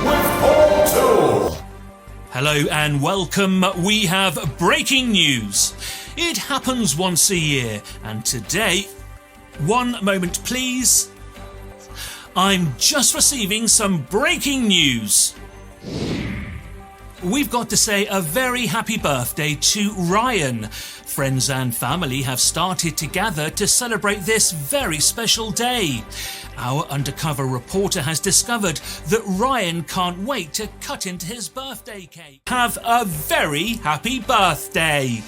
with Paul Tool. Hello and welcome. We have breaking news. It happens once a year, and today, one moment please. I'm just receiving some breaking news. We've got to say a very happy birthday to Ryan. Friends and family have started to gather to celebrate this very special day. Our undercover reporter has discovered that Ryan can't wait to cut into his birthday cake. Have a very happy birthday!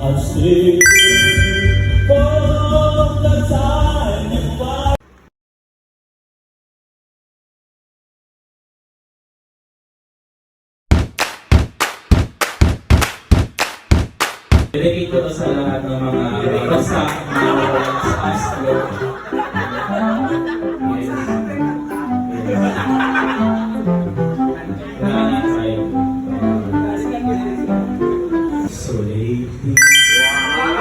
I'm sleeping for the time you find. Dedicate ko sa lahat ng mga basta mga walang astro. So lately,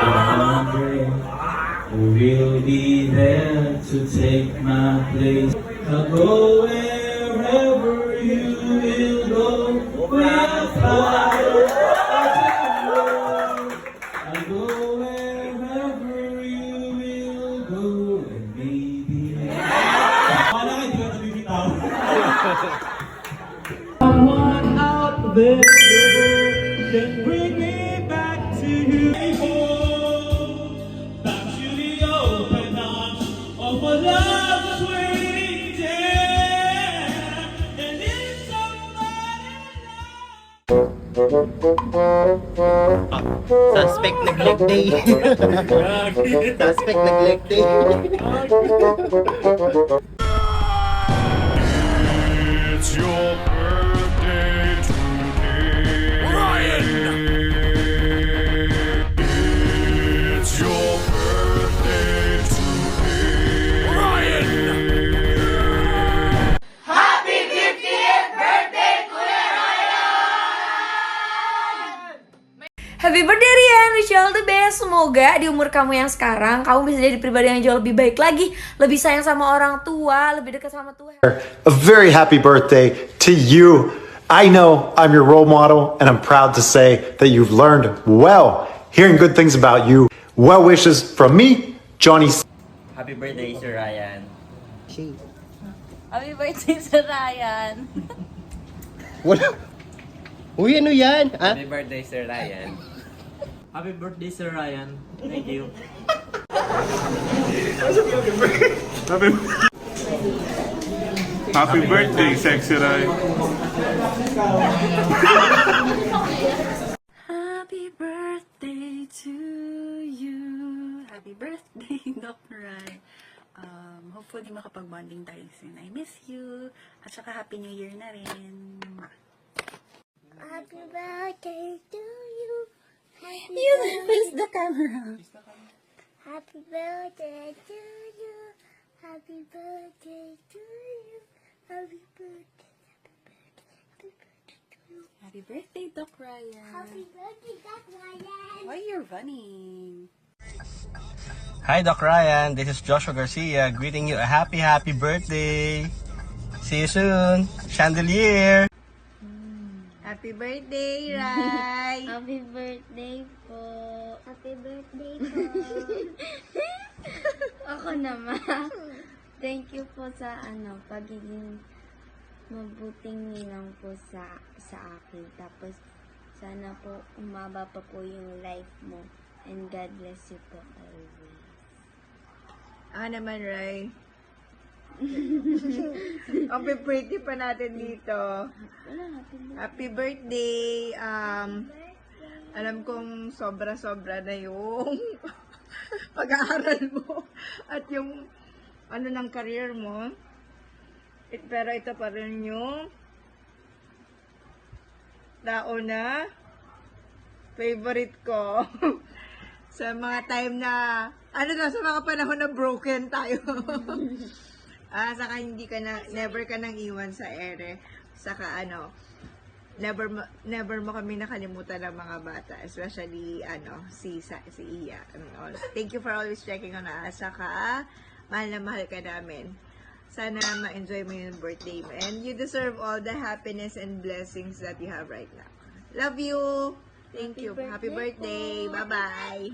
I'm wondering who will be there to take my place. I'll go wherever you will go. We'll fly. I'll go wherever you will go, and maybe someone out there can bring me back to you. Back to the open arms of a love that's waiting there. And if somebody Suspect neglect day. Suspect neglect day. It's your birthday today, Ryan. It's your birthday today, Ryan. Happy 50th birthday, Kuya Ryan! Happy birthday Rian, wish you all the best. Semoga di umur kamu yang sekarang, kamu bisa jadi pribadi yang jauh lebih baik lagi, lebih sayang sama orang tua, lebih dekat sama Tuhan. A very happy birthday to you. I know I'm your role model, and I'm proud to say that you've learned well. Hearing good things about you. Well wishes from me, Johnny. Happy birthday, Sir Ryan. Happy birthday, Sir Ryan! Wala. Uy, ano yan? Happy birthday, Sir Ryan. Happy birthday, Sir Ryan. Thank you. Happy birthday, Sexy Rai. Happy birthday to you. Happy birthday, Doc Rai. Hopefully makapag-bonding tayo soon. I miss you. At saka Happy New Year na rin. Happy birthday to you! You face the camera. Happy birthday to you! Happy birthday to you! Happy birthday, happy birthday to you! Happy birthday, Doc Ryan. Happy birthday, Doc Ryan! Why you're running? Hi, Doc Ryan. This is Joshua Garcia greeting you a happy birthday. See you soon. Chandelier. Happy birthday, Rai. Happy birthday po! Happy birthday po! Ako naman. Thank you po sa pagiging mabuting ninang po sa akin. Tapos sana po umaba pa po yung life mo. And God bless you po always. Naman, Rai. Happy birthday pa natin dito. Happy birthday. Alam kong sobra-sobra na yung pag-aaral mo at yung ano ng career mo. Pero ito pa rin yung tao na favorite ko. Sa mga time na, sa mga panahon na broken tayo. Saka hindi ka na, never ka nang iwan sa ere. Saka never mo kami nakalimutan ng mga bata. Especially, si Iya. Thank you for always checking on us. Saka, mahal na mahal ka namin. Sana ma-enjoy mo yung birthday mo. And you deserve all the happiness and blessings that you have right now. Love you! Thank you. Happy birthday! Bye-bye!